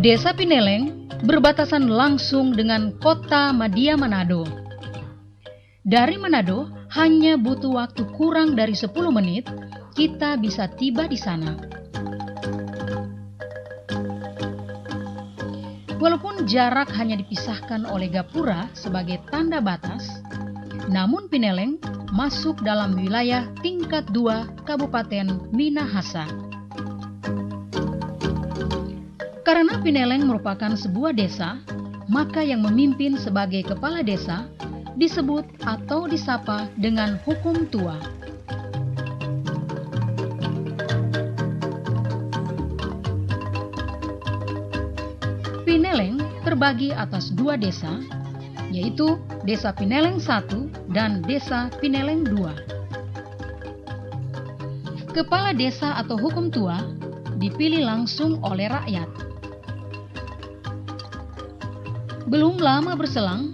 Desa Pineleng berbatasan langsung dengan kota Madia Manado. Dari Manado hanya butuh waktu kurang dari 10 menit, kita bisa tiba di sana. Walaupun jarak hanya dipisahkan oleh gapura sebagai tanda batas, namun Pineleng masuk dalam wilayah tingkat 2 Kabupaten Minahasa. Karena Pineleng merupakan sebuah desa, maka yang memimpin sebagai kepala desa disebut atau disapa dengan hukum tua. Pineleng terbagi atas 2 desa, yaitu Desa Pineleng 1 dan Desa Pineleng 2. Kepala desa atau hukum tua dipilih langsung oleh rakyat. Belum lama berselang,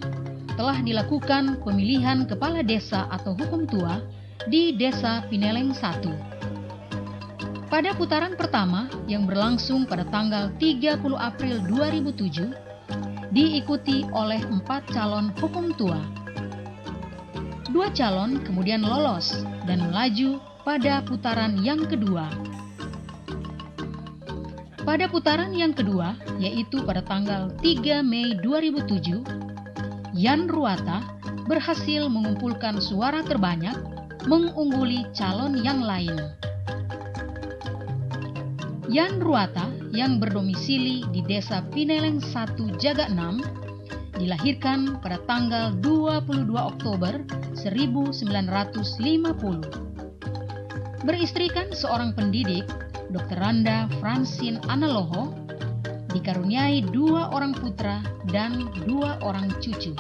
telah dilakukan pemilihan kepala desa atau hukum tua di Desa Pineleng 1. Pada putaran pertama yang berlangsung pada tanggal 30 April 2007, diikuti oleh 4 calon hukum tua. 2 calon kemudian lolos dan melaju pada putaran yang kedua. Pada putaran yang kedua, yaitu pada tanggal 3 Mei 2007, Yan Ruata berhasil mengumpulkan suara terbanyak, mengungguli calon yang lain. Yan Ruata yang berdomisili di Desa Pineleng 1 Jaga 6 dilahirkan pada tanggal 22 Oktober 1950. Beristrikan seorang pendidik, Dr. Randa Francine Analoho, dikaruniai 2 orang putra dan 2 orang cucu.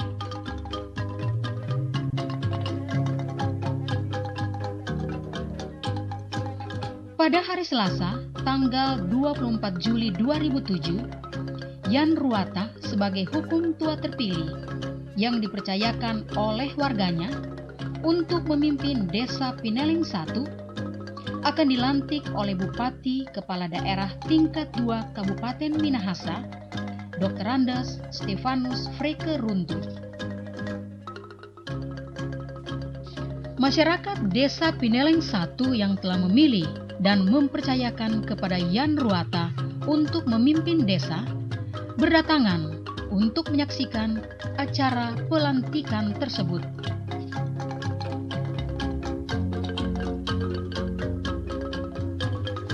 Pada hari Selasa, tanggal 24 Juli 2007, Yan Ruata sebagai hukum tua terpilih yang dipercayakan oleh warganya untuk memimpin Desa Pineleng 1 akan dilantik oleh Bupati Kepala Daerah tingkat 2 Kabupaten Minahasa, Dr. Andes Stefanus Freke Runtuh. Masyarakat Desa Pineleng 1 yang telah memilih dan mempercayakan kepada Yan Ruata untuk memimpin desa berdatangan untuk menyaksikan acara pelantikan tersebut.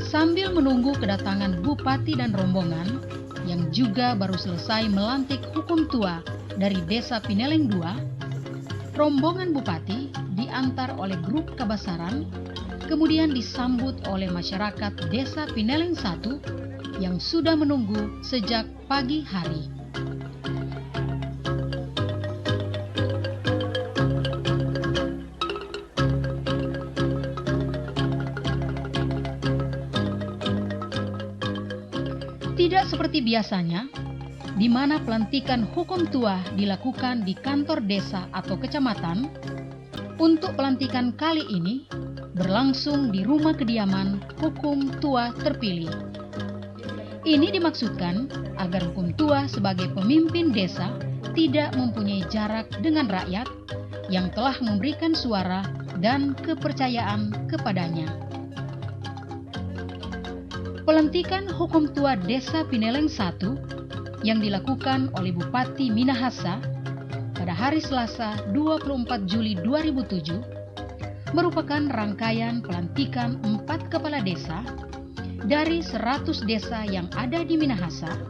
Sambil menunggu kedatangan Bupati dan rombongan yang juga baru selesai melantik hukum tua dari Desa Pineleng 2, rombongan Bupati diantar oleh grup Kabasaran, kemudian disambut oleh masyarakat Desa Pineleng 1 yang sudah menunggu sejak pagi hari. Tidak seperti biasanya, di mana pelantikan hukum tua dilakukan di kantor desa atau kecamatan, untuk pelantikan kali ini berlangsung di rumah kediaman hukum tua terpilih. Ini dimaksudkan agar hukum tua sebagai pemimpin desa tidak mempunyai jarak dengan rakyat yang telah memberikan suara dan kepercayaan kepadanya. Pelantikan hukum tua Desa Pineleng 1 yang dilakukan oleh Bupati Minahasa pada hari Selasa 24 Juli 2007 merupakan rangkaian pelantikan 4 kepala desa dari 100 desa yang ada di Minahasa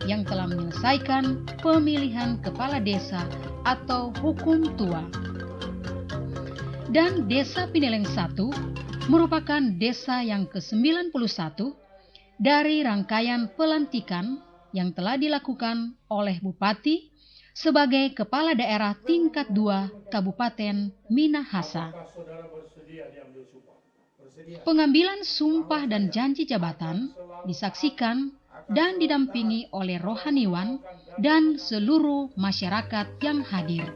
yang telah menyelesaikan pemilihan kepala desa atau hukum tua. Dan Desa Pineleng 1 merupakan desa yang ke-91 dari rangkaian pelantikan yang telah dilakukan oleh Bupati sebagai Kepala Daerah tingkat 2 Kabupaten Minahasa. Pengambilan sumpah dan janji jabatan disaksikan dan didampingi oleh rohaniwan dan seluruh masyarakat yang hadir.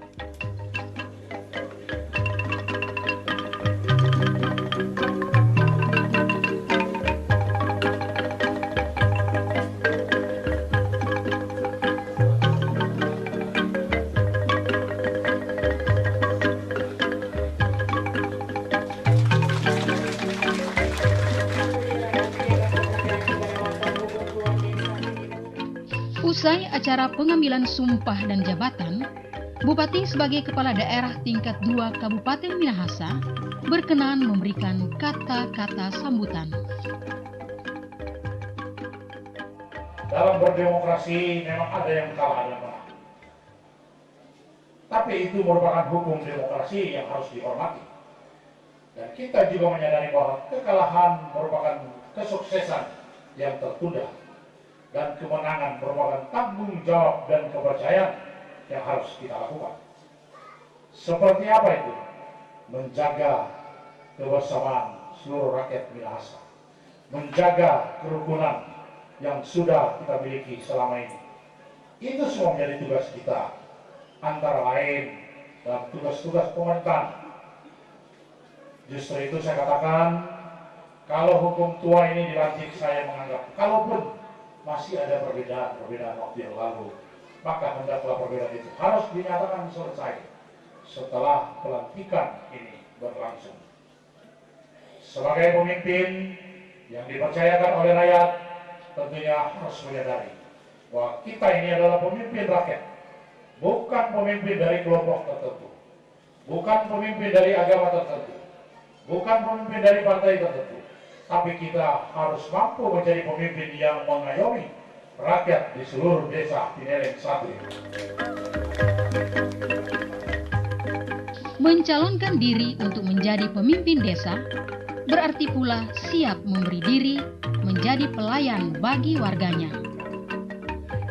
Usai acara pengambilan sumpah dan jabatan, Bupati sebagai Kepala Daerah tingkat 2 Kabupaten Minahasa berkenan memberikan kata-kata sambutan. Dalam berdemokrasi memang ada yang kalah, ada yang menang. Tapi itu merupakan hukum demokrasi yang harus dihormati. Dan kita juga menyadari bahwa kekalahan merupakan kesuksesan yang tertunda. Dan kemenangan merupakan tanggung jawab dan kepercayaan yang harus kita lakukan. Seperti apa itu? Menjaga kebersamaan seluruh rakyat Minahasa. Menjaga kerukunan yang sudah kita miliki selama ini. Itu semua menjadi tugas kita. Antara lain dalam tugas-tugas pemerintahan. Justru itu saya katakan, kalau hukum tua ini dilantik, saya menganggap, kalaupun masih ada perbedaan waktu yang lalu, maka hendaklah perbedaan itu harus dinyatakan selesai setelah pelantikan ini berlangsung. Sebagai pemimpin yang dipercayakan oleh rakyat, tentunya harus menyadari bahwa kita ini adalah pemimpin rakyat, bukan pemimpin dari kelompok tertentu, bukan pemimpin dari agama tertentu, bukan pemimpin dari partai tertentu, tapi kita harus mampu menjadi pemimpin yang mengayomi rakyat di seluruh desa Pineleng 1. Mencalonkan diri untuk menjadi pemimpin desa berarti pula siap memberi diri menjadi pelayan bagi warganya.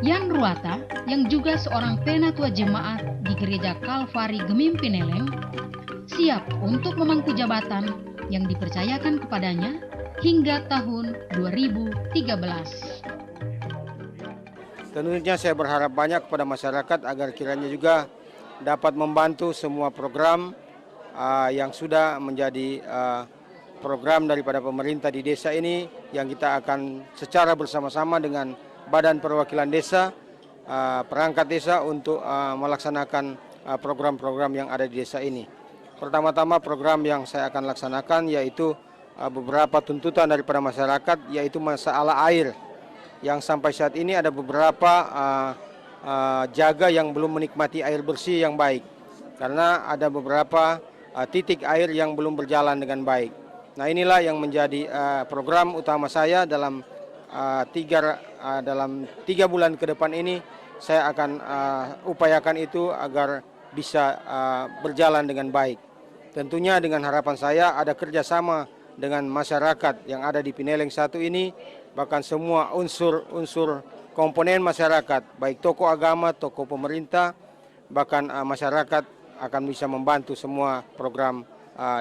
Yan Ruata, yang juga seorang penatua jemaat di Gereja Kalvari Gemim Pineleng, siap untuk memangku jabatan yang dipercayakan kepadanya hingga tahun 2013. Tentunya saya berharap banyak kepada masyarakat agar kiranya juga dapat membantu semua program yang sudah menjadi program daripada pemerintah di desa ini, yang kita akan secara bersama-sama dengan Badan Perwakilan Desa, perangkat desa untuk melaksanakan program-program yang ada di desa ini. Pertama-tama program yang saya akan laksanakan yaitu beberapa tuntutan daripada masyarakat, yaitu masalah air, yang sampai saat ini ada beberapa jaga yang belum menikmati air bersih yang baik, karena ada beberapa titik air yang belum berjalan dengan baik. Nah, inilah yang menjadi program utama saya dalam 3 bulan ke depan ini. Saya akan upayakan itu agar bisa berjalan dengan baik. Tentunya dengan harapan saya ada kerjasama dengan masyarakat yang ada di Pineleng 1 ini, bahkan semua unsur komponen masyarakat, baik tokoh agama, tokoh pemerintah, bahkan masyarakat akan bisa membantu semua program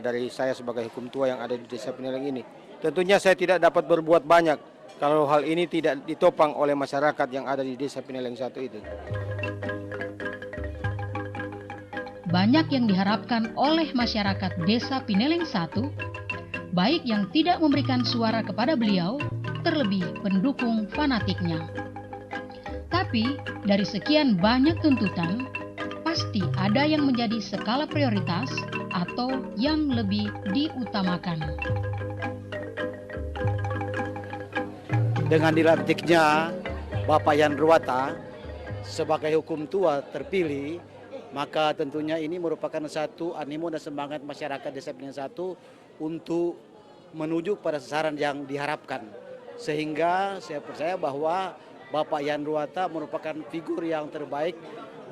dari saya sebagai hukum tua yang ada di desa Pineleng ini. Tentunya saya tidak dapat berbuat banyak kalau hal ini tidak ditopang oleh masyarakat yang ada di desa Pineleng 1 itu. Banyak yang diharapkan oleh masyarakat desa Pineleng 1, baik yang tidak memberikan suara kepada beliau, terlebih pendukung fanatiknya. Tapi dari sekian banyak tuntutan, pasti ada yang menjadi skala prioritas atau yang lebih diutamakan. Dengan dilantiknya Bapak Yan Ruata sebagai hukum tua terpilih, maka tentunya ini merupakan satu animo dan semangat masyarakat Desa Pineleng 1 untuk menuju pada sasaran yang diharapkan. Sehingga saya percaya bahwa Bapak Yan Ruata merupakan figur yang terbaik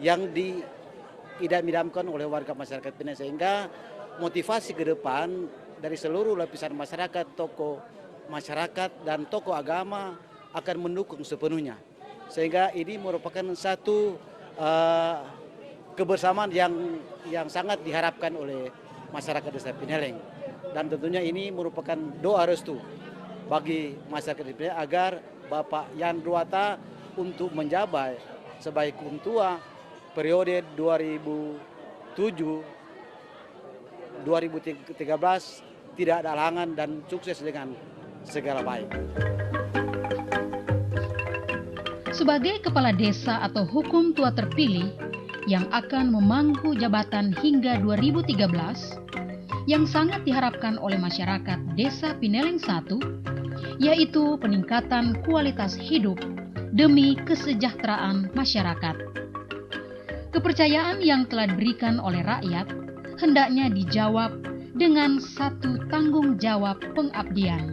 yang diidam-idamkan oleh warga masyarakat Pineleng, sehingga motivasi ke depan dari seluruh lapisan masyarakat, tokoh masyarakat dan tokoh agama akan mendukung sepenuhnya. Sehingga ini merupakan satu kebersamaan yang sangat diharapkan oleh masyarakat Desa Pineleng. Dan tentunya ini merupakan doa restu bagi masyarakat Desa Pineleng agar Bapak Yan Ruata untuk menjabat sebagai hukum tua periode 2007-2013 tidak ada halangan dan sukses dengan segala baik. Sebagai kepala desa atau hukum tua terpilih yang akan memangku jabatan hingga 2013, yang sangat diharapkan oleh masyarakat Desa Pineleng 1, yaitu peningkatan kualitas hidup demi kesejahteraan masyarakat. Kepercayaan yang telah diberikan oleh rakyat hendaknya dijawab dengan satu tanggung jawab pengabdian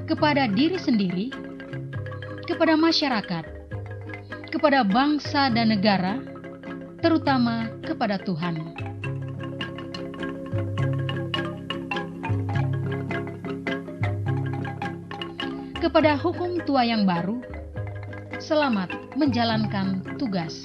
kepada diri sendiri, kepada masyarakat, kepada bangsa dan negara, terutama kepada Tuhan. Kepada hukum tua yang baru, selamat menjalankan tugas.